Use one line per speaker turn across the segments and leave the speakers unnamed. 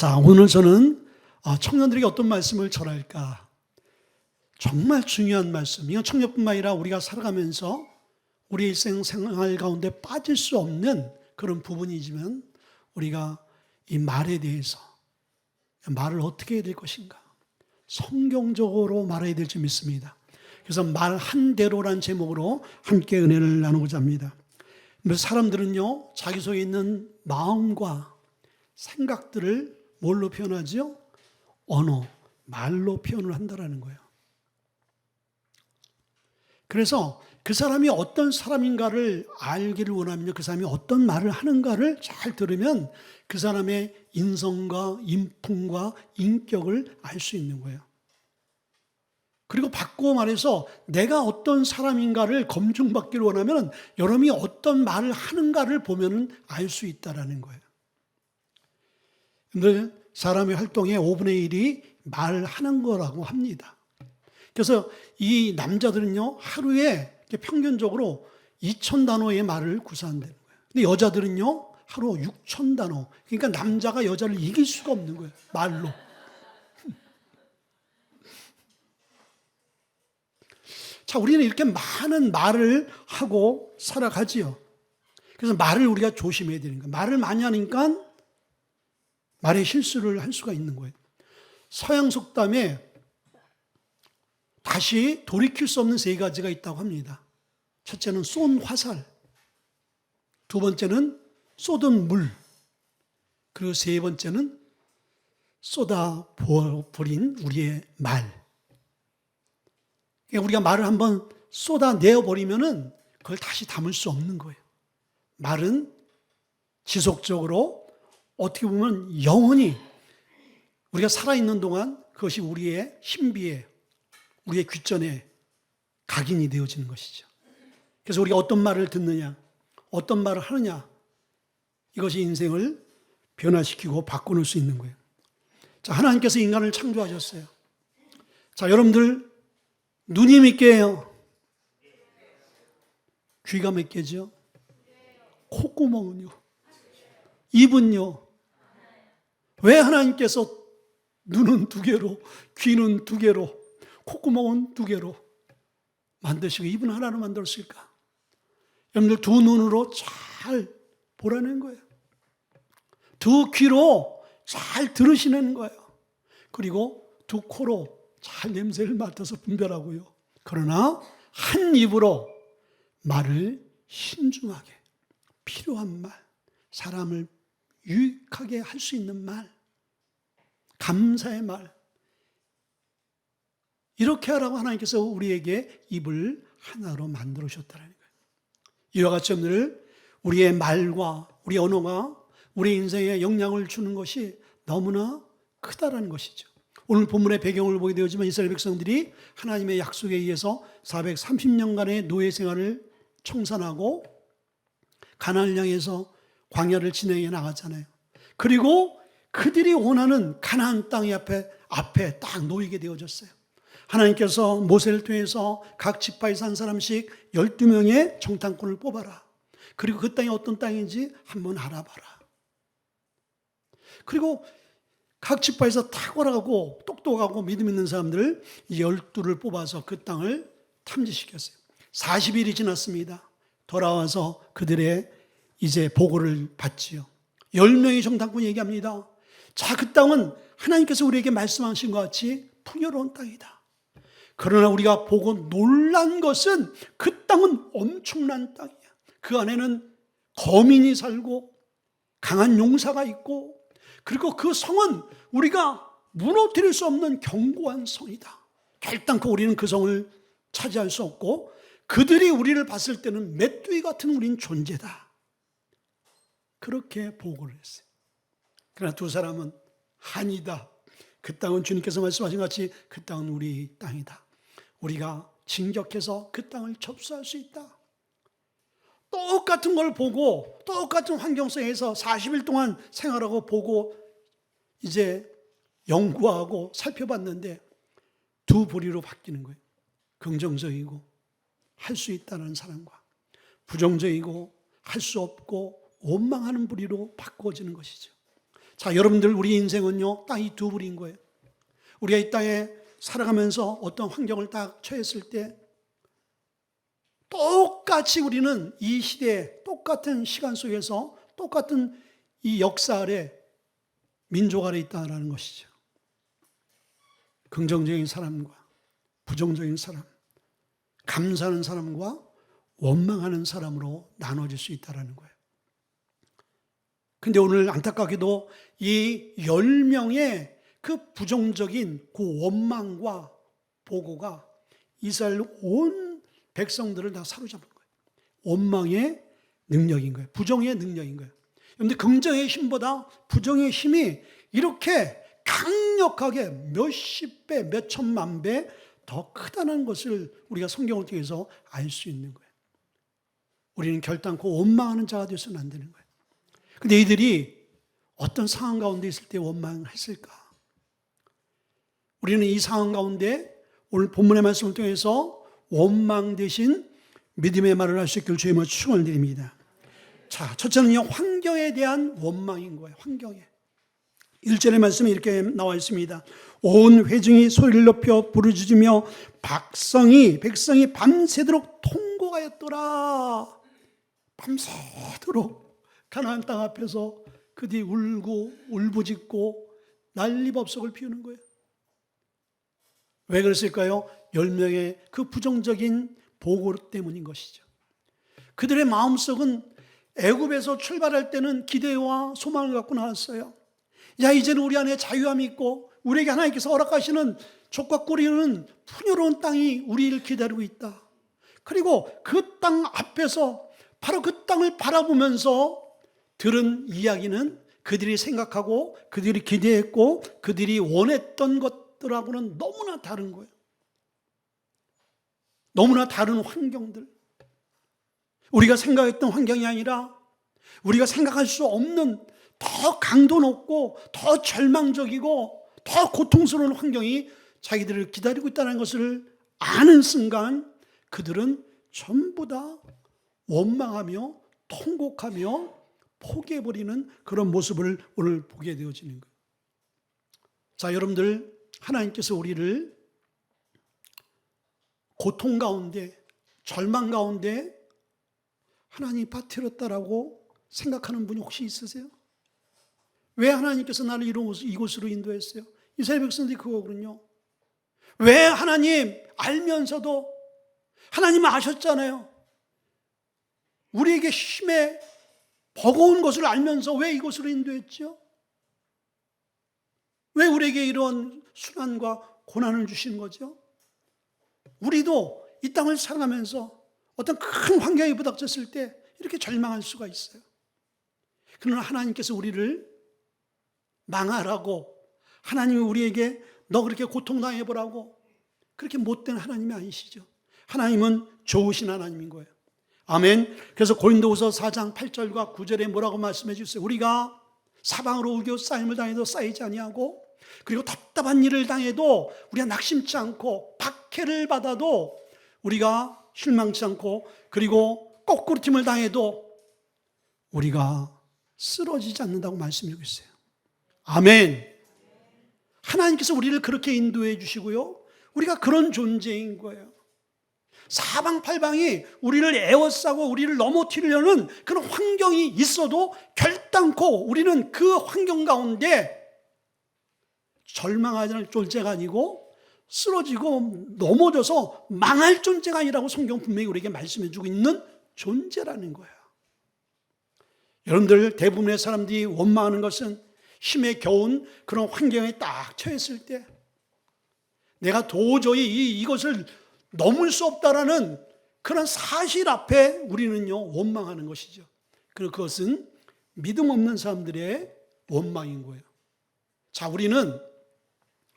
자, 오늘 저는 청년들에게 어떤 말씀을 전할까? 정말 중요한 말씀. 이건 청년뿐만 아니라 우리가 살아가면서 우리 일생 생활 가운데 빠질 수 없는 그런 부분이지만 우리가 이 말에 대해서 말을 어떻게 해야 될 것인가? 성경적으로 말해야 될지 믿습니다. 그래서 말 한 대로란 제목으로 함께 은혜를 나누고자 합니다. 사람들은요, 자기 속에 있는 마음과 생각들을 뭘로 표현하죠? 언어, 말로 표현을 한다는 거예요. 그래서 그 사람이 어떤 사람인가를 알기를 원하면요, 그 사람이 어떤 말을 하는가를 잘 들으면 그 사람의 인성과 인품과 인격을 알 수 있는 거예요. 그리고 바꾸어 말해서 내가 어떤 사람인가를 검증받기를 원하면 여러분이 어떤 말을 하는가를 보면 알 수 있다는 거예요. 근데 사람의 활동의 5분의 1이 말하는 거라고 합니다. 그래서 이 남자들은요, 하루에 평균적으로 2,000단어의 말을 구사한다는 거예요. 근데 여자들은요, 하루 6,000단어. 그러니까 남자가 여자를 이길 수가 없는 거예요, 말로. 자, 우리는 이렇게 많은 말을 하고 살아가지요. 그래서 말을 우리가 조심해야 되는 거예요. 말을 많이 하니까 말에 실수를 할 수가 있는 거예요. 서양 속담에 다시 돌이킬 수 없는 세 가지가 있다고 합니다. 첫째는 쏜 화살, 두 번째는 쏟은 물, 그리고 세 번째는 쏟아버린 우리의 말. 우리가 말을 한번 쏟아내어버리면은 그걸 다시 담을 수 없는 거예요. 말은 지속적으로 어떻게 보면 영원히 우리가 살아있는 동안 그것이 우리의 신비에, 우리의 귀전에 각인이 되어지는 것이죠. 그래서 우리가 어떤 말을 듣느냐, 어떤 말을 하느냐, 이것이 인생을 변화시키고 바꾸는 수 있는 거예요. 자, 하나님께서 인간을 창조하셨어요. 자, 여러분들 눈이 몇 개예요? 귀가 몇 개죠? 콧구멍은요? 입은요? 왜 하나님께서 눈은 2개로, 귀는 2개로, 콧구멍은 2개로 만드시고 입은 하나로 만들었을까? 여러분들 두 눈으로 잘 보라는 거예요. 두 귀로 잘 들으시는 거예요. 그리고 두 코로 잘 냄새를 맡아서 분별하고요. 그러나 한 입으로 말을 신중하게, 필요한 말, 사람을 유익하게 할 수 있는 말, 감사의 말, 이렇게 하라고 하나님께서 우리에게 입을 하나로 만들어주셨다는 거예요. 이와 같이 오늘 우리의 말과 우리 언어가 우리 인생에 영향을 주는 것이 너무나 크다라는 것이죠. 오늘 본문의 배경을 보게 되었지만 이스라엘 백성들이 하나님의 약속에 의해서 430년간의 노예 생활을 청산하고 가나안을 향해서 광야를 진행해 나갔잖아요. 그리고 그들이 원하는 가나안 땅 앞에 딱 놓이게 되어졌어요. 하나님께서 모세를 통해서 각 지파에서 한 사람씩 12명의 정탐꾼을 뽑아라. 그리고 그 땅이 어떤 땅인지 한번 알아봐라. 그리고 각 지파에서 탁월하고 똑똑하고 믿음 있는 사람들 12를 뽑아서 그 땅을 탐지시켰어요. 40일이 지났습니다. 돌아와서 그들의 이제 보고를 받지요. 10명의 정탐꾼이 얘기합니다. 자, 그 땅은 하나님께서 우리에게 말씀하신 것 같이 풍요로운 땅이다. 그러나 우리가 보고 놀란 것은 그 땅은 엄청난 땅이야. 그 안에는 거민이 살고 강한 용사가 있고, 그리고 그 성은 우리가 무너뜨릴 수 없는 견고한 성이다. 결단코 우리는 그 성을 차지할 수 없고 그들이 우리를 봤을 때는 메뚜기 같은 우린 존재다. 그렇게 보고를 했어요. 그러나 두 사람은 아니다. 그 땅은 주님께서 말씀하신 것 같이 그 땅은 우리 땅이다. 우리가 진격해서 그 땅을 접수할 수 있다. 똑같은 걸 보고 똑같은 환경 속에서 40일 동안 생활하고 보고 이제 연구하고 살펴봤는데 두 부류로 바뀌는 거예요. 긍정적이고 할 수 있다는 사람과 부정적이고 할 수 없고 원망하는 부류로 바꿔지는 것이죠. 자, 여러분들, 우리 인생은요, 딱 이 두 부류인 거예요. 우리가 이 땅에 살아가면서 어떤 환경을 딱 처했을 때 똑같이 우리는 이 시대에 똑같은 시간 속에서 똑같은 이 역사 아래, 민족 아래 있다는 것이죠. 긍정적인 사람과 부정적인 사람, 감사하는 사람과 원망하는 사람으로 나눠질 수 있다는 거예요. 근데 오늘 안타깝게도 이 10명의 그 부정적인 그 원망과 보고가 이스라엘 온 백성들을 다 사로잡은 거예요. 원망의 능력인 거예요. 부정의 능력인 거예요. 그런데 긍정의 힘보다 부정의 힘이 이렇게 강력하게 몇십 배, 몇천만 배 더 크다는 것을 우리가 성경을 통해서 알 수 있는 거예요. 우리는 결단코 원망하는 자가 되어서는 안 되는 거예요. 근데 이들이 어떤 상황 가운데 있을 때 원망했을까? 우리는 이 상황 가운데 오늘 본문의 말씀을 통해서 원망 대신 믿음의 말을 할 수 있기를 주님을 축원드립니다. 자, 첫째는요, 환경에 대한 원망인 거예요. 환경에. 1절의 말씀에 이렇게 나와 있습니다. 온 회중이 소리를 높여 부르짖으며 백성이 밤새도록 통곡하였더라. 밤새도록 가나안 땅 앞에서 그들이 울고 울부짖고 난리법석을 피우는 거예요. 왜 그랬을까요? 10명의 그 부정적인 보고 때문인 것이죠. 그들의 마음속은 애굽에서 출발할 때는 기대와 소망을 갖고 나왔어요. 야, 이제는 우리 안에 자유함이 있고 우리에게 하나님께서 허락하시는 족과 꿀이는 풍요로운 땅이 우리를 기다리고 있다. 그리고 그 땅 앞에서 바로 그 땅을 바라보면서 들은 이야기는 그들이 생각하고 그들이 기대했고 그들이 원했던 것들하고는 너무나 다른 거예요. 너무나 다른 환경들. 우리가 생각했던 환경이 아니라 우리가 생각할 수 없는 더 강도 높고 더 절망적이고 더 고통스러운 환경이 자기들을 기다리고 있다는 것을 아는 순간 그들은 전부 다 원망하며 통곡하며 포기해버리는 그런 모습을 오늘 보게 되어지는 거예요. 자, 여러분들, 하나님께서 우리를 고통 가운데, 절망 가운데 하나님이 빠뜨렸다라고 생각하는 분이 혹시 있으세요? 왜 하나님께서 나를 이곳으로 인도했어요? 이스라엘 백성들이 그거거든요. 왜 하나님 알면서도, 하나님은 아셨잖아요. 우리에게 힘에 버거운 것을 알면서 왜 이곳으로 인도했죠? 왜 우리에게 이런 순환과 고난을 주신 거죠? 우리도 이 땅을 살아가면서 어떤 큰 환경에 부닥쳤을 때 이렇게 절망할 수가 있어요. 그러나 하나님께서 우리를 망하라고, 하나님이 우리에게 너 그렇게 고통당해보라고 그렇게 못된 하나님이 아니시죠. 하나님은 좋으신 하나님인 거예요. 아멘. 그래서 고린도후서 4장 8절과 9절에 뭐라고 말씀해 주세요? 우리가 사방으로 우겨 쌓임을 당해도 쌓이지 아니하고, 그리고 답답한 일을 당해도 우리가 낙심치 않고, 박해를 받아도 우리가 실망치 않고, 그리고 거꾸로짐을 당해도 우리가 쓰러지지 않는다고 말씀하고 있어요. 아멘. 하나님께서 우리를 그렇게 인도해 주시고요, 우리가 그런 존재인 거예요. 사방팔방이 우리를 에워싸고 우리를 넘어뜨리려는 그런 환경이 있어도 결단코 우리는 그 환경 가운데 절망할 존재가 아니고 쓰러지고 넘어져서 망할 존재가 아니라고 성경 분명히 우리에게 말씀해 주고 있는 존재라는 거예요. 여러분들, 대부분의 사람들이 원망하는 것은 힘에 겨운 그런 환경에 딱 처했을 때 내가 도저히 이것을 넘을 수 없다라는 그런 사실 앞에 우리는요 원망하는 것이죠. 그리고 그것은 믿음 없는 사람들의 원망인 거예요. 자, 우리는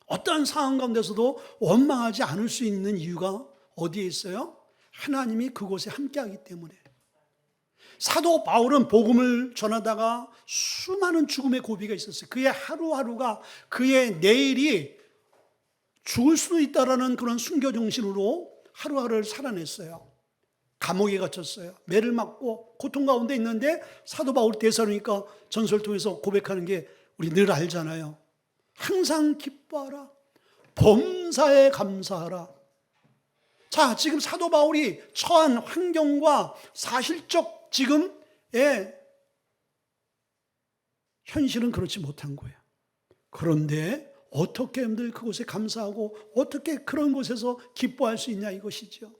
어떤 상황 가운데서도 원망하지 않을 수 있는 이유가 어디에 있어요? 하나님이 그곳에 함께하기 때문에. 사도 바울은 복음을 전하다가 수많은 죽음의 고비가 있었어요. 그의 하루하루가, 그의 내일이 죽을 수도 있다라는 그런 순교정신으로 하루하루를 살아냈어요. 감옥에 갇혔어요. 매를 맞고 고통 가운데 있는데 사도 바울 데살로니가 전서를 통해서 고백하는 게 우리 늘 알잖아요. 항상 기뻐하라. 범사에 감사하라. 자, 지금 사도 바울이 처한 환경과 사실적 지금의 현실은 그렇지 못한 거예요. 그런데 어떻게 여러분들 그곳에 감사하고 어떻게 그런 곳에서 기뻐할 수 있냐 이것이죠.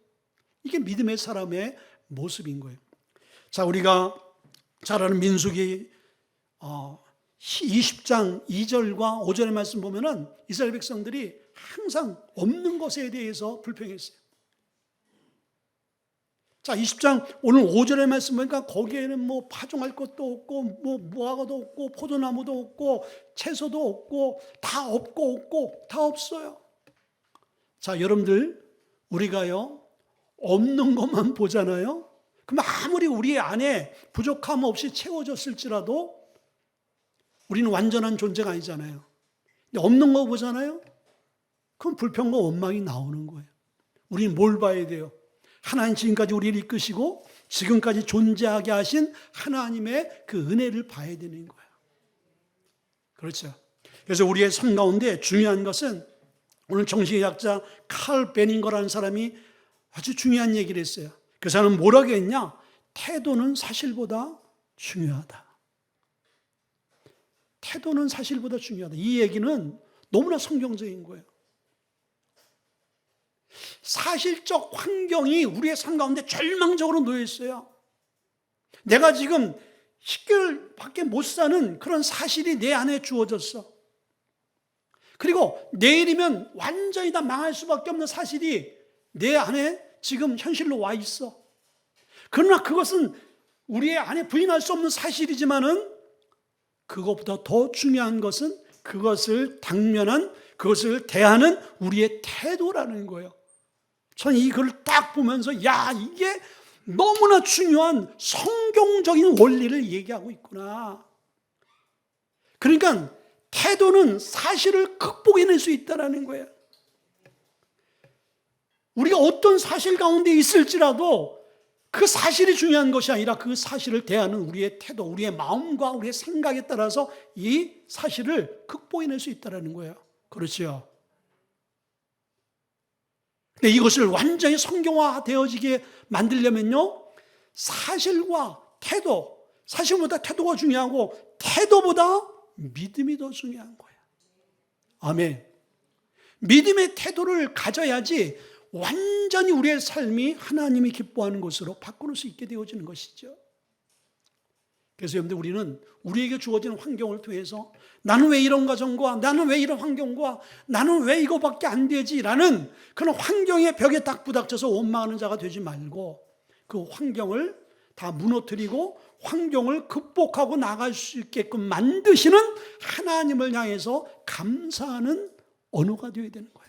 이게 믿음의 사람의 모습인 거예요. 자, 우리가 잘 아는 민수기 20장 2절과 5절의 말씀 보면은 이스라엘 백성들이 항상 없는 것에 대해서 불평했어요. 자, 20장 오늘 5절의 말씀 보니까 거기에는 뭐 파종할 것도 없고 뭐 무화과도 없고 포도나무도 없고 채소도 없고 다 없고 다 없어요. 자, 여러분들 우리가요 없는 것만 보잖아요. 그럼 아무리 우리 안에 부족함 없이 채워졌을지라도 우리는 완전한 존재가 아니잖아요. 근데 없는 거 보잖아요. 그럼 불평과 원망이 나오는 거예요. 우리는 뭘 봐야 돼요? 하나님 지금까지 우리를 이끄시고 지금까지 존재하게 하신 하나님의 그 은혜를 봐야 되는 거예요. 그렇죠. 그래서 우리의 삶 가운데 중요한 것은 오늘 정신의학자 칼 베닝거라는 사람이 아주 중요한 얘기를 했어요. 그 사람은 뭐라고 했냐? 태도는 사실보다 중요하다. 태도는 사실보다 중요하다. 이 얘기는 너무나 성경적인 거예요. 사실적 환경이 우리의 삶 가운데 절망적으로 놓여 있어요. 내가 지금 10개월밖에 못 사는 그런 사실이 내 안에 주어졌어. 그리고 내일이면 완전히 다 망할 수밖에 없는 사실이 내 안에 지금 현실로 와 있어. 그러나 그것은 우리의 안에 부인할 수 없는 사실이지만은 그것보다 더 중요한 것은 그것을 당면한, 그것을 대하는 우리의 태도라는 거예요. 저는 이 글을 딱 보면서 야, 이게 너무나 중요한 성경적인 원리를 얘기하고 있구나. 그러니까 태도는 사실을 극복해낼 수 있다는 거예요. 우리가 어떤 사실 가운데 있을지라도 그 사실이 중요한 것이 아니라 그 사실을 대하는 우리의 태도, 우리의 마음과 우리의 생각에 따라서 이 사실을 극복해낼 수 있다는 거예요. 그렇죠? 근데 이것을 완전히 성경화되어지게 만들려면요, 사실과 태도, 사실보다 태도가 중요하고 태도보다 믿음이 더 중요한 거예요. 아멘. 믿음의 태도를 가져야지 완전히 우리의 삶이 하나님이 기뻐하는 것으로 바꾸는 수 있게 되어지는 것이죠. 그래서 여러분들 우리는 우리에게 주어진 환경을 통해서 나는 왜 이런 가정과 나는 왜 이런 환경과 나는 왜 이거밖에 안 되지라는 그런 환경의 벽에 딱 부닥쳐서 원망하는 자가 되지 말고 그 환경을 다 무너뜨리고 환경을 극복하고 나갈 수 있게끔 만드시는 하나님을 향해서 감사하는 언어가 되어야 되는 거예요.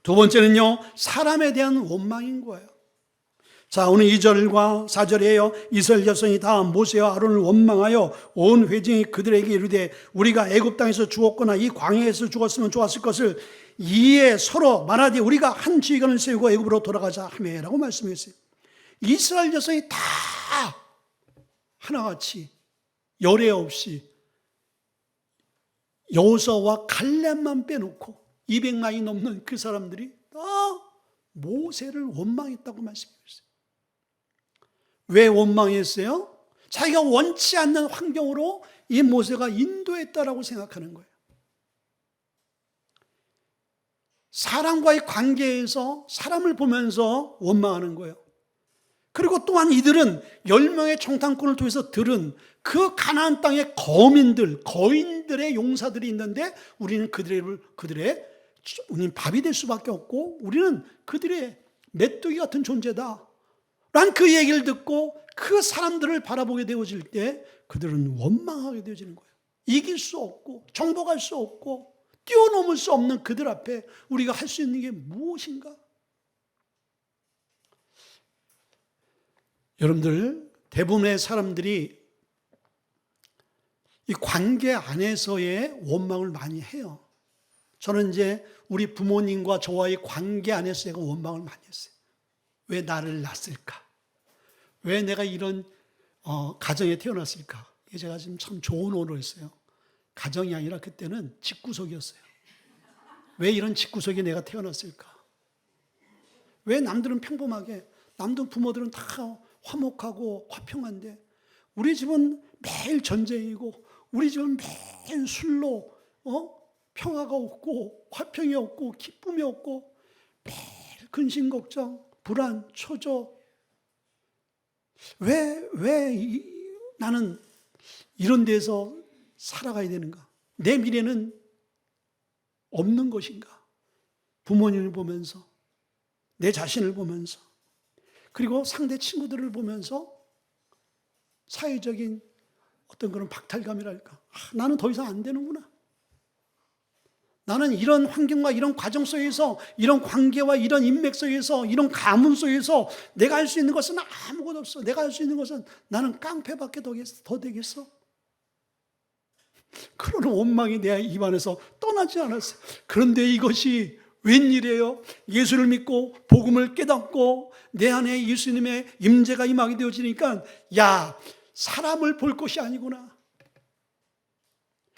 두 번째는요, 사람에 대한 원망인 거예요. 자, 오늘 2절과 4절이에요. 이스라엘 자손이 다 모세와 아론을 원망하여 온 회중이 그들에게 이르되 우리가 애굽 땅에서 죽었거나 이 광야에서 죽었으면 좋았을 것을 이에 서로 말하되 우리가 한 지휘관을 세우고 애굽으로 돌아가자 하매라고 말씀했어요. 이스라엘 자손이 다 하나같이 열애 없이 여호수아와 갈렙만 빼놓고 200만이 넘는 그 사람들이 다 모세를 원망했다고 말씀했어요. 왜 원망했어요? 자기가 원치 않는 환경으로 이 모세가 인도했다라고 생각하는 거예요. 사람과의 관계에서 사람을 보면서 원망하는 거예요. 그리고 또한 이들은 10명의 청탐꾼을 통해서 들은 그 가나안 땅의 거인들의 용사들이 있는데 우리는 우리는 밥이 될 수밖에 없고 우리는 그들의 메뚜기 같은 존재다 란 그 얘기를 듣고 그 사람들을 바라보게 되어질 때 그들은 원망하게 되어지는 거예요. 이길 수 없고 정복할 수 없고 뛰어넘을 수 없는 그들 앞에 우리가 할 수 있는 게 무엇인가? 여러분들, 대부분의 사람들이 이 관계 안에서의 원망을 많이 해요. 저는 이제 우리 부모님과 저와의 관계 안에서 제가 원망을 많이 했어요. 왜 나를 낳았을까? 왜 내가 이런 가정에 태어났을까? 이게 제가 지금 참 좋은 언어였어요. 가정이 아니라 그때는 집구석이었어요. 왜 이런 집구석에 내가 태어났을까? 왜 남들은 평범하게, 남들 부모들은 다 화목하고 화평한데 우리 집은 매일 전쟁이고 우리 집은 매일 술로 평화가 없고 화평이 없고 기쁨이 없고 매일 근심 걱정, 불안, 초조. 왜 나는 이런 데서 살아가야 되는가? 내 미래는 없는 것인가? 부모님을 보면서, 내 자신을 보면서, 그리고 상대 친구들을 보면서 사회적인 어떤 그런 박탈감이랄까? 나는 더 이상 안 되는구나. 나는 이런 환경과 이런 과정 속에서, 이런 관계와 이런 인맥 속에서, 이런 가문 속에서 내가 할 수 있는 것은 아무것도 없어. 내가 할 수 있는 것은 나는 깡패밖에 더 되겠어? 그런 원망이 내 입안에서 떠나지 않았어요. 그런데 이것이 웬일이에요? 예수를 믿고 복음을 깨닫고 내 안에 예수님의 임재가 임하게 되어지니까 야, 사람을 볼 것이 아니구나.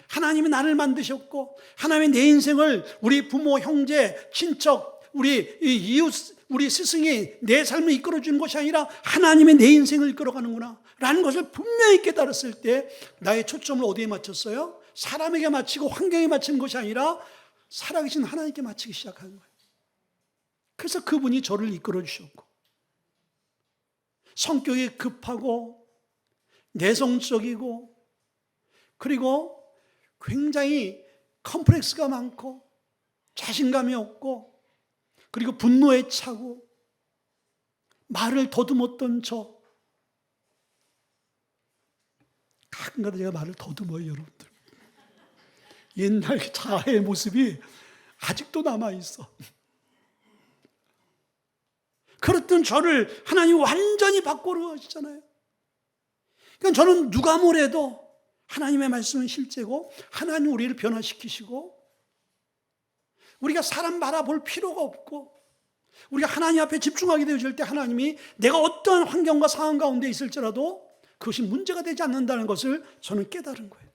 하나님이 나를 만드셨고 하나님이 내 인생을 우리 부모, 형제, 친척, 우리 이웃, 우리 스승이 내 삶을 이끌어주는 것이 아니라 하나님의 내 인생을 이끌어가는구나 라는 것을 분명히 깨달았을 때 나의 초점을 어디에 맞췄어요? 사람에게 맞추고 환경에 맞추는 것이 아니라 살아계신 하나님께 맞추기 시작하는 거예요. 그래서 그분이 저를 이끌어 주셨고 성격이 급하고 내성적이고 그리고 굉장히 컴플렉스가 많고 자신감이 없고 그리고 분노에 차고 말을 더듬었던 저 가끔가다 제가 말을 더듬어요, 여러분들. 옛날 자아의 모습이 아직도 남아있어. 그랬던 저를 하나님이 완전히 바꾸어 하시잖아요. 그러니까 저는 누가 뭐래도 하나님의 말씀은 실제고 하나님 우리를 변화시키시고 우리가 사람 바라볼 필요가 없고 우리가 하나님 앞에 집중하게 되어질 때 하나님이 내가 어떠한 환경과 상황 가운데 있을지라도 그것이 문제가 되지 않는다는 것을 저는 깨달은 거예요.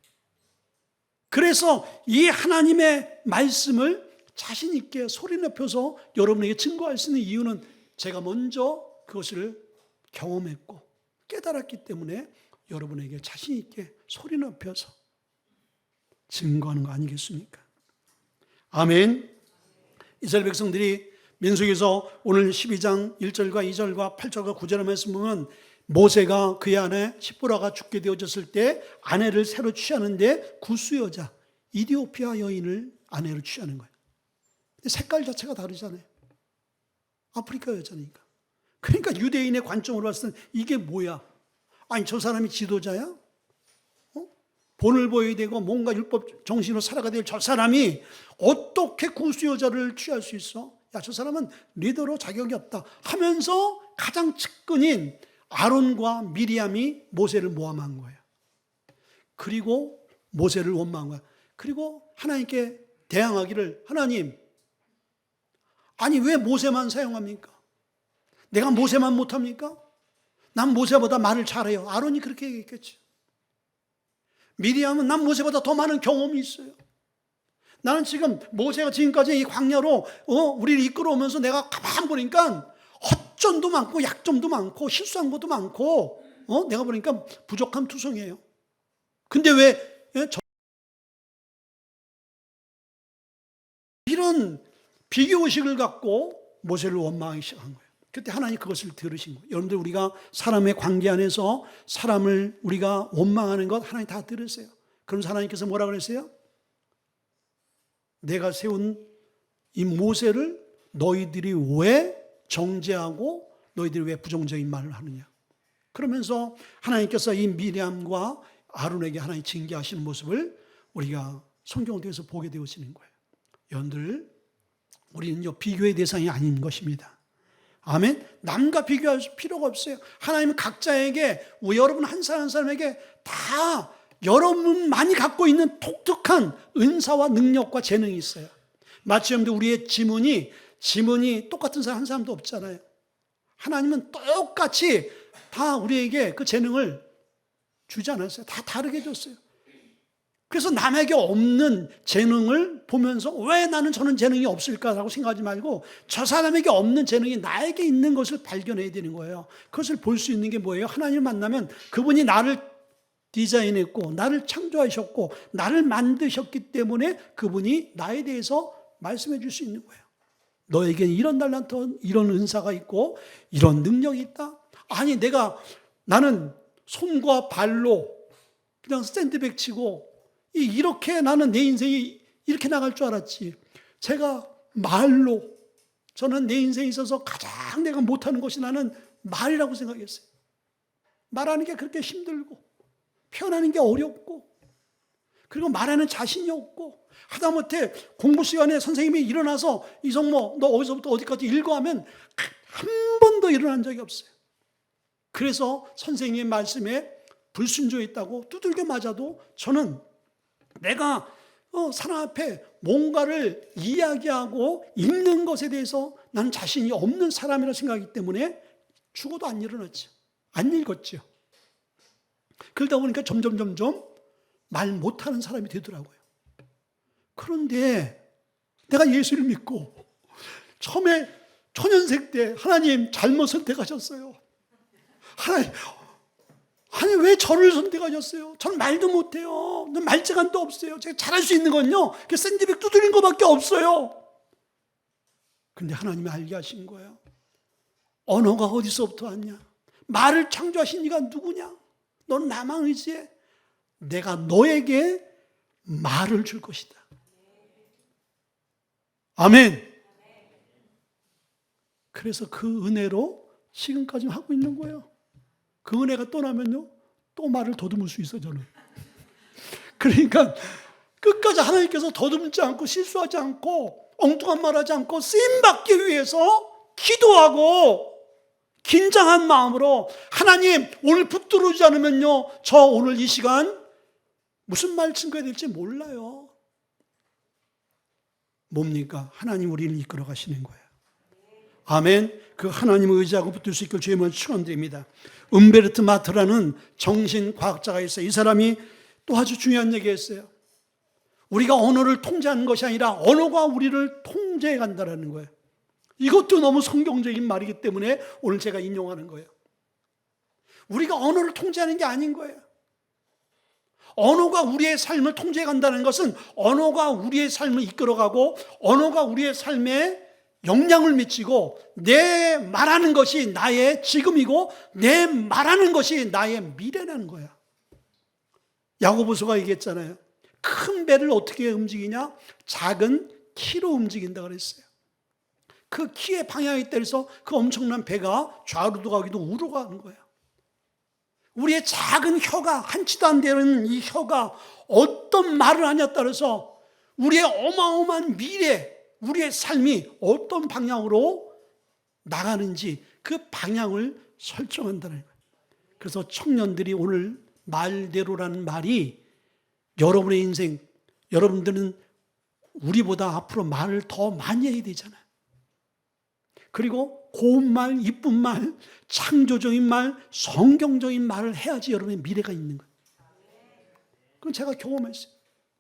그래서 이 하나님의 말씀을 자신 있게 소리 높여서 여러분에게 증거할 수 있는 이유는 제가 먼저 그것을 경험했고 깨달았기 때문에 여러분에게 자신 있게 소리 높여서 증거하는 거 아니겠습니까? 아멘. 이스라엘 백성들이 민수기에서 오늘 12장 1절과 2절과 8절과 9절의 말씀 보면 모세가 그의 아내 시보라가 죽게 되어졌을 때 아내를 새로 취하는데 구스 여자 이디오피아 여인을 아내로 취하는 거예요. 근데 색깔 자체가 다르잖아요. 아프리카 여자니까. 그러니까 유대인의 관점으로 봤을 때 이게 뭐야? 아니 저 사람이 지도자야? 본을 보여야 되고 뭔가 율법 정신으로 살아가야 될 저 사람이 어떻게 구스 여자를 취할 수 있어? 야, 저 사람은 리더로 자격이 없다 하면서 가장 측근인 아론과 미리암이 모세를 모함한 거예요. 그리고 모세를 원망한 거야. 그리고 하나님께 대항하기를 하나님, 아니 왜 모세만 사용합니까? 내가 모세만 못합니까? 난 모세보다 말을 잘해요. 아론이 그렇게 얘기했겠지. 미리암은 난 모세보다 더 많은 경험이 있어요. 나는 지금 모세가 지금까지 이 광야로 우리를 이끌어오면서 내가 가만 보니까 허점도 많고 약점도 많고 실수한 것도 많고 내가 보니까 부족함 투성이에요. 근데 왜 이런 비교의식을 갖고 모세를 원망하기 시작한 거예요. 그때 하나님 그것을 들으신 거예요. 여러분들 우리가 사람의 관계 안에서 사람을 우리가 원망하는 것 하나님 다 들으세요. 그러면서 하나님께서 뭐라 그랬어요? 내가 세운 이 모세를 너희들이 왜 정죄하고 너희들이 왜 부정적인 말을 하느냐. 그러면서 하나님께서 이 미리암과 아론에게 하나님 징계하시는 모습을 우리가 성경을 통해서 보게 되어지는 거예요. 여러분들 우리는요 비교의 대상이 아닌 것입니다. 아멘. 남과 비교할 필요가 없어요. 하나님은 각자에게 여러분 한 사람 한 사람에게 다 여러분만이 갖고 있는 독특한 은사와 능력과 재능이 있어요. 마치 여러분들 우리의 지문이 똑같은 사람 한 사람도 없잖아요. 하나님은 똑같이 다 우리에게 그 재능을 주지 않았어요. 다 다르게 줬어요. 그래서 남에게 없는 재능을 보면서 왜 나는 저런 재능이 없을까라고 생각하지 말고 저 사람에게 없는 재능이 나에게 있는 것을 발견해야 되는 거예요. 그것을 볼 수 있는 게 뭐예요? 하나님을 만나면 그분이 나를 디자인했고 나를 창조하셨고 나를 만드셨기 때문에 그분이 나에 대해서 말씀해 줄 수 있는 거예요. 너에게는 이런 달란트, 이런 은사가 있고 이런 능력이 있다. 아니 나는 손과 발로 그냥 샌드백 치고 이렇게 나는 내 인생이 이렇게 나갈 줄 알았지. 제가 말로, 저는 내 인생에 있어서 가장 내가 못하는 것이 나는 말이라고 생각했어요. 말하는 게 그렇게 힘들고 표현하는 게 어렵고 그리고 말하는 자신이 없고 하다못해 공부 시간에 선생님이 일어나서 이성모 너 어디서부터 어디까지 읽어 하면 한 번도 일어난 적이 없어요. 그래서 선생님의 말씀에 불순종했다고 두들겨 맞아도 저는 내가 사람 앞에 뭔가를 이야기하고 읽는 것에 대해서 나는 자신이 없는 사람이라 생각하기 때문에 죽어도 안 일어났죠. 안 읽었죠. 그러다 보니까 점점 말 못하는 사람이 되더라고요. 그런데 내가 예수를 믿고 처음에 초년생 때 하나님 잘못 선택하셨어요. 하나님 왜 저를 선택하셨어요? 저는 말도 못해요. 말재간도 없어요. 제가 잘할 수 있는 건요 샌드백 두드린 것밖에 없어요. 근데 하나님이 알게 하신 거예요. 언어가 어디서부터 왔냐? 말을 창조하신 이가 누구냐? 너는 나만 의지해. 내가 너에게 말을 줄 것이다. 아멘. 그래서 그 은혜로 지금까지 하고 있는 거예요. 그 은혜가 떠나면요 또 말을 더듬을 수 있어요. 저는. 그러니까 끝까지 하나님께서 더듬지 않고 실수하지 않고 엉뚱한 말하지 않고 쓰임받기 위해서 기도하고 긴장한 마음으로 하나님 오늘 붙들어오지 않으면요 저 오늘 이 시간 무슨 말 증거해야 될지 몰라요. 뭡니까? 하나님 우리를 이끌어 가시는 거예요. 아멘. 그 하나님을 의지하고 붙들 수 있길 주의 이름으로 축원드립니다. 음베르트 마트라는 정신과학자가 있어요. 이 사람이 또 아주 중요한 얘기했어요. 우리가 언어를 통제하는 것이 아니라 언어가 우리를 통제해 간다는 거예요. 이것도 너무 성경적인 말이기 때문에 오늘 제가 인용하는 거예요. 우리가 언어를 통제하는 게 아닌 거예요. 언어가 우리의 삶을 통제해 간다는 것은 언어가 우리의 삶을 이끌어가고 언어가 우리의 삶에 영향을 미치고 내 말하는 것이 나의 지금이고 내 말하는 것이 나의 미래라는 거야. 야고보서가 얘기했잖아요. 큰 배를 어떻게 움직이냐? 작은 키로 움직인다 그랬어요. 그 키의 방향에 따라서 그 엄청난 배가 좌로도 가기도 우로 가는 거예요. 우리의 작은 혀가 한치도 안 되는 이 혀가 어떤 말을 하냐에 따라서 우리의 어마어마한 미래, 우리의 삶이 어떤 방향으로 나가는지 그 방향을 설정한다는 거예요. 그래서 청년들이 오늘 말대로라는 말이 여러분의 인생, 여러분들은 우리보다 앞으로 말을 더 많이 해야 되잖아요. 그리고 고운 말, 이쁜 말, 창조적인 말, 성경적인 말을 해야지 여러분의 미래가 있는 거예요. 그건 제가 경험했어요.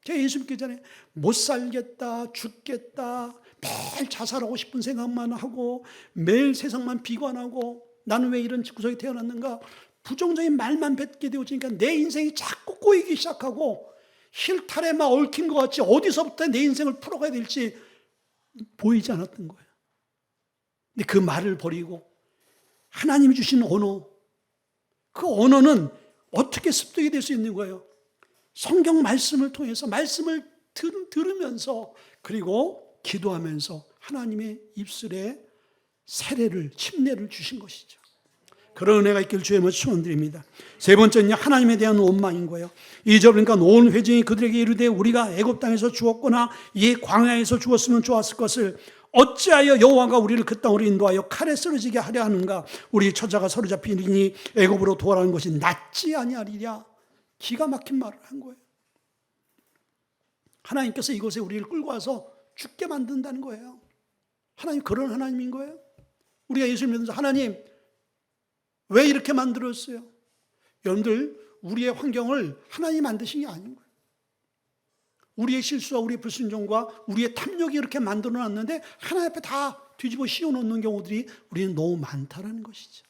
제가 예수 믿기 전에 못 살겠다, 죽겠다, 매일 자살하고 싶은 생각만 하고 매일 세상만 비관하고 나는 왜 이런 구석에 태어났는가 부정적인 말만 뱉게 되어지니까 내 인생이 자꾸 꼬이기 시작하고 실타래 막 얽힌 것 같이 어디서부터 내 인생을 풀어가야 될지 보이지 않았던 거예요. 근데 그 말을 버리고 하나님이 주신 언어, 그 언어는 어떻게 습득이 될 수 있는 거예요? 성경 말씀을 통해서 말씀을 들으면서 그리고 기도하면서 하나님의 입술에 세례를, 침례를 주신 것이죠. 그런 은혜가 있길 주의 이름으로 축원드립니다. 세 번째는 하나님에 대한 원망인 거예요. 2절 그러니까 온 회중이 그들에게 이르되 우리가 애굽 땅에서 죽었거나 이 광야에서 죽었으면 좋았을 것을 어찌하여 여호와가 우리를 그 땅으로 인도하여 칼에 쓰러지게 하려 하는가? 우리 처자가 사로잡히니 애굽으로 돌아가는 것이 낫지 아니하리랴. 기가 막힌 말을 한 거예요. 하나님께서 이곳에 우리를 끌고 와서 죽게 만든다는 거예요. 하나님 그런 하나님인 거예요. 우리가 예수를 믿으면서 하나님 왜 이렇게 만들었어요? 여러분들 우리의 환경을 하나님 만드신 게 아닌 거예요. 우리의 실수와 우리의 불순종과 우리의 탐욕이 이렇게 만들어 놨는데 하나님 앞에 다 뒤집어 씌워놓는 경우들이 우리는 너무 많다라는 것이죠.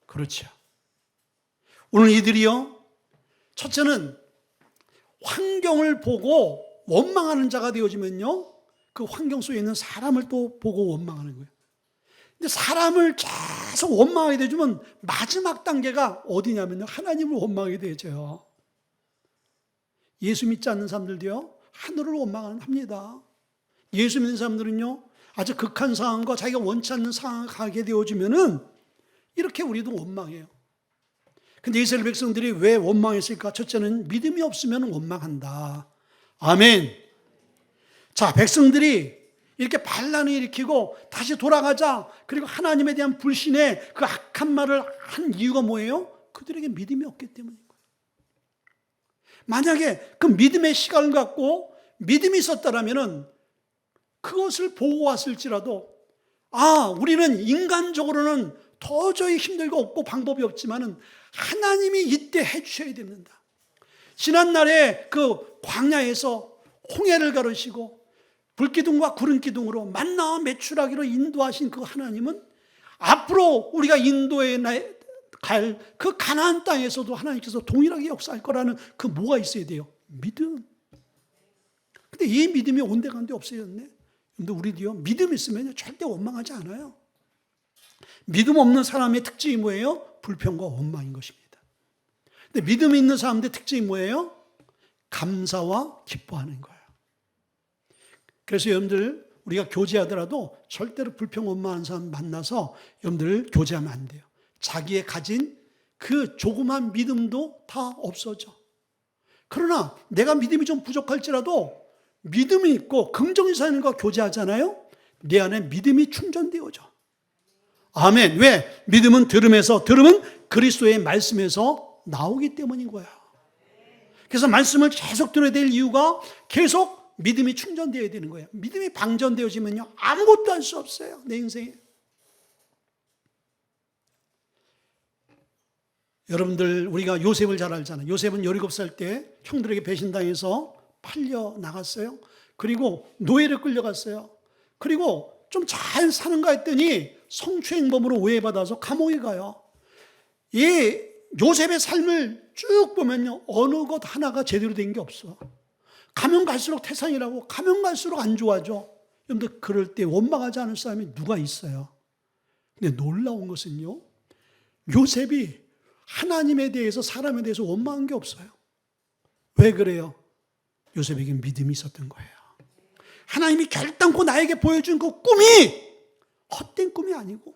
그렇죠. 오늘 이들이요, 첫째는 환경을 보고 원망하는 자가 되어지면요, 그 환경 속에 있는 사람을 또 보고 원망하는 거예요. 근데 사람을 계속 원망하게 되면 마지막 단계가 어디냐면요, 하나님을 원망하게 되죠. 예수 믿지 않는 사람들도요, 하늘을 원망합니다. 예수 믿는 사람들은요, 아주 극한 상황과 자기가 원치 않는 상황을 가게 되어지면은 이렇게 우리도 원망해요. 근데 이스라엘 백성들이 왜 원망했을까? 첫째는 믿음이 없으면 원망한다. 아멘. 자, 백성들이 이렇게 반란을 일으키고 다시 돌아가자, 그리고 하나님에 대한 불신에 그 악한 말을 한 이유가 뭐예요? 그들에게 믿음이 없기 때문인 거예요. 만약에 그 믿음의 시간을 갖고 믿음이 있었다면 그것을 보고 왔을지라도, 우리는 인간적으로는 도저히 힘들고 없고 방법이 없지만은 하나님이 이때 해주셔야 됩니다. 지난날에 그 광야에서 홍해를 가르시고 불기둥과 구름기둥으로 만나와 메추라기로 인도하신 그 하나님은 앞으로 우리가 인도에 갈 그 가나안 땅에서도 하나님께서 동일하게 역사할 거라는 그 뭐가 있어야 돼요? 믿음. 근데 이 믿음이 온데간데 없어졌네. 근데 우리도요, 믿음 있으면 절대 원망하지 않아요. 믿음 없는 사람의 특징이 뭐예요? 불평과 원망인 것입니다. 근데 믿음 있는 사람들의 특징이 뭐예요? 감사와 기뻐하는 거예요. 그래서 여러분들, 우리가 교제하더라도 절대로 불평 원망하는 사람 만나서 여러분들 교제하면 안 돼요. 자기의 가진 그 조그만 믿음도 다 없어져. 그러나 내가 믿음이 좀 부족할지라도 믿음이 있고 긍정의 사람과 교제하잖아요. 내 안에 믿음이 충전되어져. 아멘. 왜? 믿음은 들음에서, 들음은 그리스도의 말씀에서 나오기 때문인 거야. 그래서 말씀을 계속 들어야 될 이유가 계속 믿음이 충전되어야 되는 거예요. 믿음이 방전되어지면요, 아무것도 할 수 없어요, 내 인생에. 여러분들, 우리가 요셉을 잘 알잖아요. 요셉은 17살 때 형들에게 배신당해서 팔려 나갔어요. 그리고 노예를 끌려갔어요. 그리고 좀 잘 사는가 했더니 성추행범으로 오해받아서 감옥에 가요. 이 요셉의 삶을 쭉 보면요, 어느 것 하나가 제대로 된 게 없어. 가면 갈수록 태산이라고, 가면 갈수록 안 좋아져. 여러분들, 그럴 때 원망하지 않을 사람이 누가 있어요? 근데 놀라운 것은요, 요셉이 하나님에 대해서, 사람에 대해서 원망한 게 없어요. 왜 그래요? 요셉에게 믿음이 있었던 거예요. 하나님이 결단코 나에게 보여준 그 꿈이 헛된 꿈이 아니고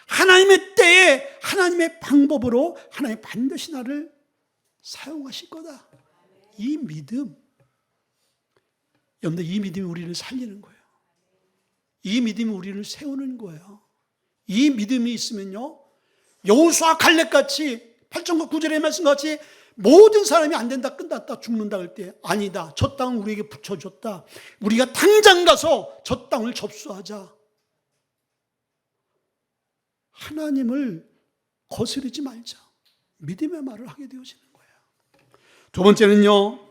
하나님의 때에 하나님의 방법으로 하나님 반드시 나를 사용하실 거다. 이 믿음, 여러분들, 이 믿음이 우리를 살리는 거예요. 이 믿음이 우리를 세우는 거예요. 이 믿음이 있으면요, 여호수아 갈렙같이 8절과 9절의 말씀같이 모든 사람이 안 된다, 끝났다, 죽는다 할 때 아니다, 저 땅은 우리에게 붙여줬다, 우리가 당장 가서 저 땅을 접수하자. 하나님을 거스르지 말자, 믿음의 말을 하게 되어지는 거예요. 두 번째는요,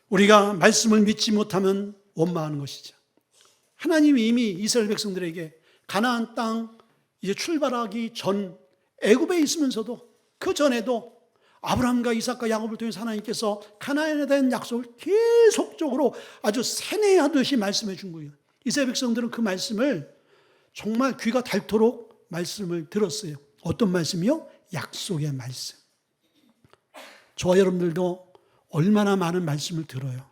우리가 말씀을 믿지 못하면 원망하는 것이죠. 하나님이 이미 이스라엘 백성들에게 가나안 땅 이제 출발하기 전 애굽에 있으면서도, 그 전에도 아브라함과 이삭과 야곱을 통해서 하나님께서 가나안에 대한 약속을 계속적으로 아주 세뇌하듯이 말씀해 준 거예요. 이스라엘 백성들은 그 말씀을 정말 귀가 닳도록 말씀을 들었어요. 어떤 말씀이요? 약속의 말씀. 저와 여러분들도 얼마나 많은 말씀을 들어요.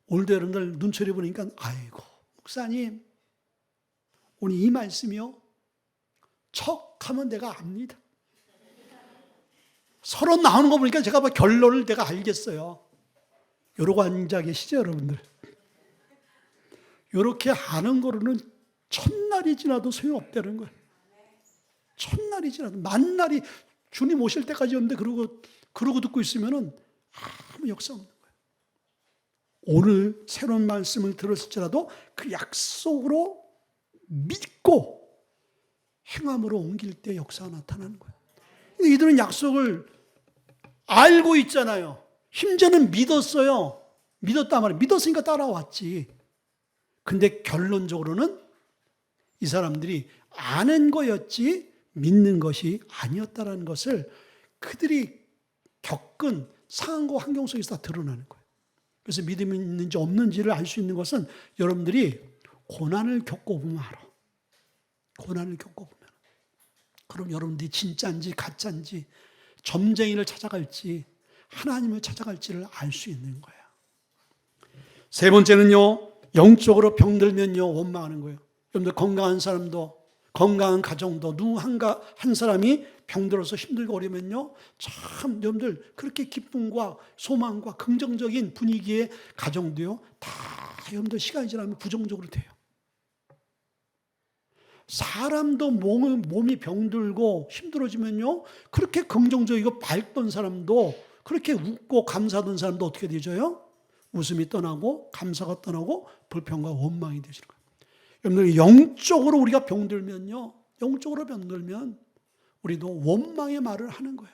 오늘도 여러분들 눈초리 보니까, 아이고 목사님, 오늘 이 말씀이요, 척하면 내가 압니다. 서로 나오는 거 보니까 제가 결론을 내가 알겠어요. 이러고 앉아 계시죠, 여러분들? 이렇게 하는 거로는 천날이 지나도 소용없다는 거예요. 천날이 지나도, 만날이 주님 오실 때까지 없는데 그러고 듣고 있으면은 아무 역사 없는 거예요. 오늘 새로운 말씀을 들었을지라도 그 약속으로 믿고 행함으로 옮길 때 역사가 나타나는 거예요. 이들은 약속을 알고 있잖아요. 심지어는 믿었어요. 믿었단 말이에요. 믿었으니까 따라왔지. 근데 결론적으로는 이 사람들이 아는 거였지 믿는 것이 아니었다는 것을 그들이 겪은 상황과 환경 속에서 다 드러나는 거예요. 그래서 믿음이 있는지 없는지를 알 수 있는 것은 여러분들이 고난을 겪어보면 알아. 고난을 겪어보면. 그럼 여러분들이 진짜인지 가짜인지 점쟁이를 찾아갈지 하나님을 찾아갈지를 알 수 있는 거예요. 세 번째는요, 영적으로 병들면요 원망하는 거예요. 여러분들 건강한 사람도, 건강한 가정도 한 사람이 병들어서 힘들고 어려면요, 참 여러분들 그렇게 기쁨과 소망과 긍정적인 분위기의 가정도요 다 여러분들 시간이 지나면 부정적으로 돼요. 사람도 몸이 병들고 힘들어지면요, 그렇게 긍정적이고 밝던 사람도, 그렇게 웃고 감사하던 사람도 어떻게 되죠요? 웃음이 떠나고 감사가 떠나고 불평과 원망이 되시는 거예요. 여러분들 영적으로 우리가 병들면요, 영적으로 병들면 우리도 원망의 말을 하는 거예요.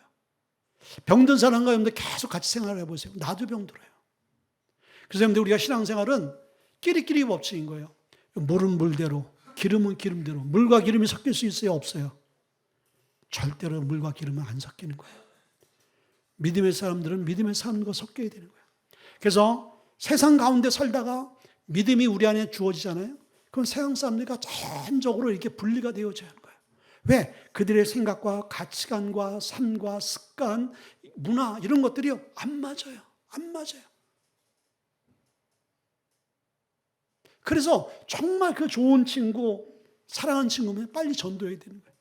병든 사람과 여러분들 계속 같이 생활해 보세요. 나도 병들어요. 그래서 여러분들 우리가 신앙생활은 끼리끼리 법칙인 거예요. 물은 물대로, 기름은 기름대로. 물과 기름이 섞일 수 있어요? 없어요? 절대로 물과 기름은 안 섞이는 거예요. 믿음의 사람들은 믿음의 사람과 섞여야 되는 거예요. 그래서 세상 가운데 살다가 믿음이 우리 안에 주어지잖아요. 그럼 세상 사람들과 자연적으로 이렇게 분리가 되어져야 하는 거예요. 왜? 그들의 생각과 가치관과 삶과 습관, 문화 이런 것들이 안 맞아요. 안 맞아요. 그래서 정말 그 좋은 친구, 사랑하는 친구면 빨리 전도해야 되는 거예요.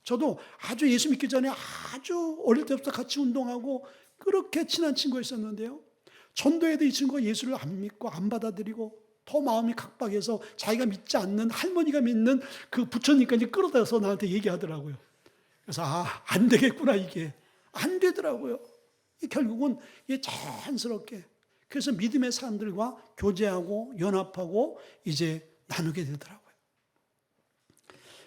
저도 아주 예수 믿기 전에 아주 어릴 때부터 같이 운동하고 그렇게 친한 친구가 있었는데요. 전도해도 이 친구가 예수를 안 믿고 안 받아들이고 더 마음이 각박해서 자기가 믿지 않는 할머니가 믿는 그 부처님까지 끌어다서 나한테 얘기하더라고요. 그래서 안 되겠구나, 이게. 안 되더라고요. 결국은 이게 자연스럽게. 그래서 믿음의 사람들과 교제하고 연합하고 이제 나누게 되더라고요.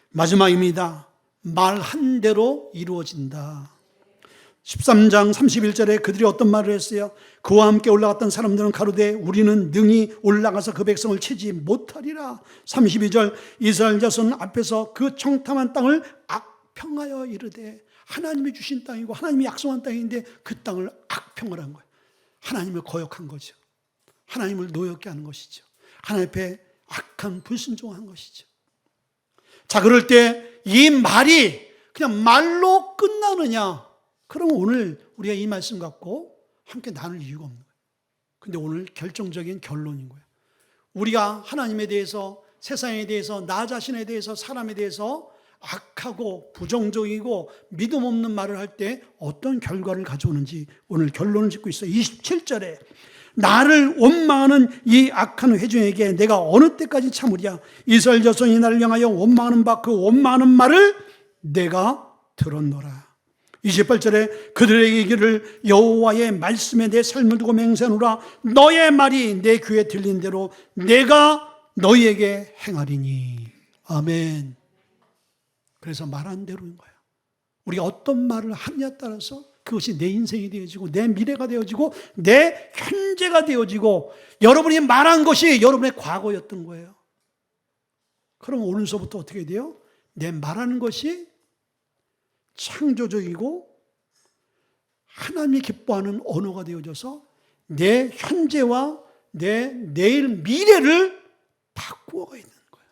마지막입니다. 말한 대로 이루어진다. 13장 31절에 그들이 어떤 말을 했어요? 그와 함께 올라갔던 사람들은 가로되 우리는 능히 올라가서 그 백성을 치지 못하리라. 32절 이스라엘 자손 앞에서 그 청탐한 땅을 악평하여 이르되, 하나님이 주신 땅이고 하나님이 약속한 땅인데 그 땅을 악평을 한 거예요. 하나님을 거역한 거죠. 하나님을 노엽게 하는 것이죠. 하나님 앞에 악한 불순종한 것이죠. 자, 그럴 때 이 말이 그냥 말로 끝나느냐? 그럼 오늘 우리가 이 말씀 갖고 함께 나눌 이유가 없는 거예요. 근데 오늘 결정적인 결론인 거예요. 우리가 하나님에 대해서, 세상에 대해서, 나 자신에 대해서, 사람에 대해서 악하고 부정적이고 믿음 없는 말을 할 때 어떤 결과를 가져오는지 오늘 결론을 짓고 있어요. 27절에 나를 원망하는 이 악한 회중에게 내가 어느 때까지 참으랴. 이스라엘 자손이 나를 향하여 원망하는 바 그 원망하는 말을 내가 들었노라. 28절에 그들에게 이르기를 여호와의 말씀에 내 삶을 두고 맹세하노라. 너의 말이 내 귀에 들린 대로 내가 너희에게 행하리니. 아멘. 그래서 말한 대로인 거예요. 우리가 어떤 말을 하느냐에 따라서 그것이 내 인생이 되어지고 내 미래가 되어지고 내 현재가 되어지고 여러분이 말한 것이 여러분의 과거였던 거예요. 그럼 오늘서부터 어떻게 돼요? 내 말하는 것이 창조적이고 하나님이 기뻐하는 언어가 되어져서 내 현재와 내 내일 미래를 바꾸어가 있는 거예요.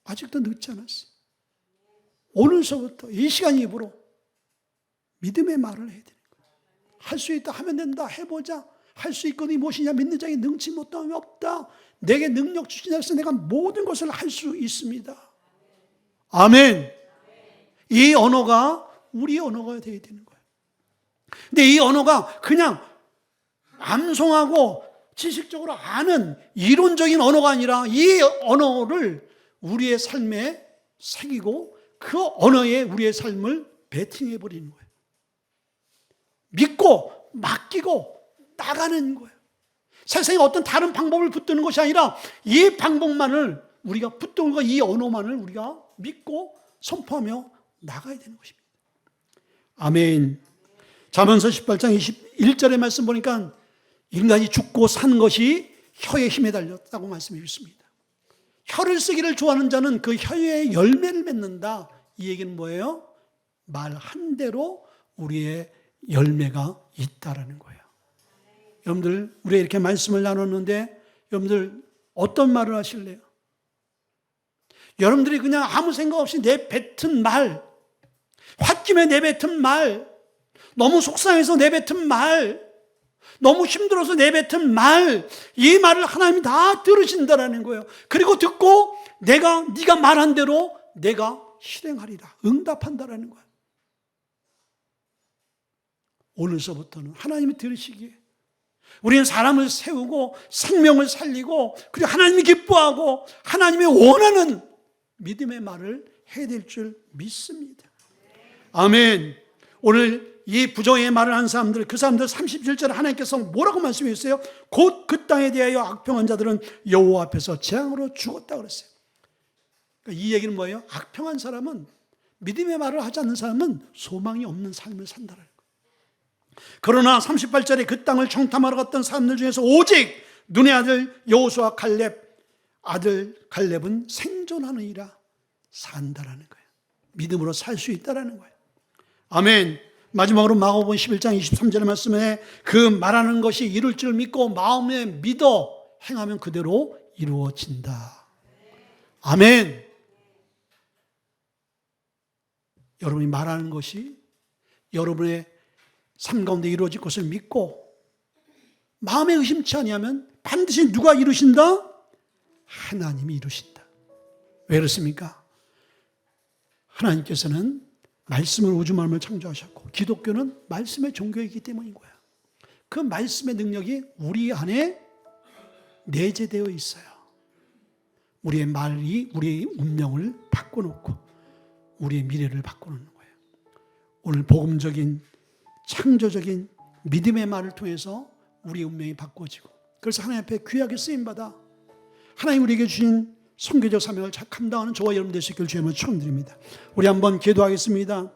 아직도 늦지 않았어요. 오늘서부터 이 시간 이후로 믿음의 말을 해야 되는 거예요. 할 수 있다, 하면 된다, 해보자. 할 수 있거니 무엇이냐, 믿는 자에게 능치 못함이 없다. 내게 능력 주신 자로서 내가 모든 것을 할 수 있습니다. 아멘. 이 언어가 우리 언어가 되어야 되는 거예요. 근데 이 언어가 그냥 암송하고 지식적으로 아는 이론적인 언어가 아니라 이 언어를 우리의 삶에 새기고 그 언어에 우리의 삶을 베팅해 버리는 거예요. 믿고 맡기고 나가는 거예요. 세상에 어떤 다른 방법을 붙드는 것이 아니라 이 방법만을 우리가 붙드는 거, 이 언어만을 우리가 믿고 선포하며 나가야 되는 것입니다. 아멘. 잠언서 18장 21절의 말씀 보니까 인간이 죽고 산 것이 혀의 힘에 달렸다고 말씀해 주십니다. 혀를 쓰기를 좋아하는 자는 그 혀의 열매를 맺는다. 이 얘기는 뭐예요? 말 한 대로 우리의 열매가 있다라는 거예요. 여러분들, 우리가 이렇게 말씀을 나눴는데 여러분들 어떤 말을 하실래요? 여러분들이 그냥 아무 생각 없이 내뱉은 말, 홧김에 내뱉은 말, 너무 속상해서 내뱉은 말, 너무 힘들어서 내뱉은 말, 이 말을 하나님이 다 들으신다라는 거예요. 그리고 듣고 네가 말한 대로 내가 실행하리라, 응답한다라는 거예요. 오늘서부터는 하나님이 들으시기에 우리는 사람을 세우고 생명을 살리고 그리고 하나님이 기뻐하고 하나님이 원하는 믿음의 말을 해야 될 줄 믿습니다. 아멘. 오늘 이 부정의 말을 한 사람들, 그 사람들 37절에 하나님께서 뭐라고 말씀해 주세요? 곧 그 땅에 대하여 악평한 자들은 여호와 앞에서 재앙으로 죽었다 그랬어요. 그러니까 이 얘기는 뭐예요? 악평한 사람은, 믿음의 말을 하지 않는 사람은 소망이 없는 삶을 산다는 거예요. 그러나 38절에 그 땅을 청탐하러 갔던 사람들 중에서 오직 눈의 아들 여호수아 갈렙, 아들 갈렙은 생존하느니라, 산다라는 거예요. 믿음으로 살 수 있다라는 거예요. 아멘. 마지막으로 마가복음 11장 23절의 말씀에 그 말하는 것이 이룰 줄 믿고 마음에 믿어 행하면 그대로 이루어진다. 아멘. 여러분이 말하는 것이 여러분의 삶 가운데 이루어질 것을 믿고 마음에 의심치 아니하면 반드시 누가 이루신다? 하나님이 이루신다. 왜 그렇습니까? 하나님께서는 말씀을 우주 만물을 창조하셨고 기독교는 말씀의 종교이기 때문인 거야. 그 말씀의 능력이 우리 안에 내재되어 있어요. 우리의 말이 우리의 운명을 바꿔놓고 우리의 미래를 바꿔놓는 거예요. 오늘 복음적인 창조적인 믿음의 말을 통해서 우리의 운명이 바꿔지고, 그래서 하나님 앞에 귀하게 쓰임받아 하나님 우리에게 주신 선교적 사명을 잘 감당하는 저와 여러분 될 수 있기를 주님을 축원드립니다. 우리 한번 기도하겠습니다.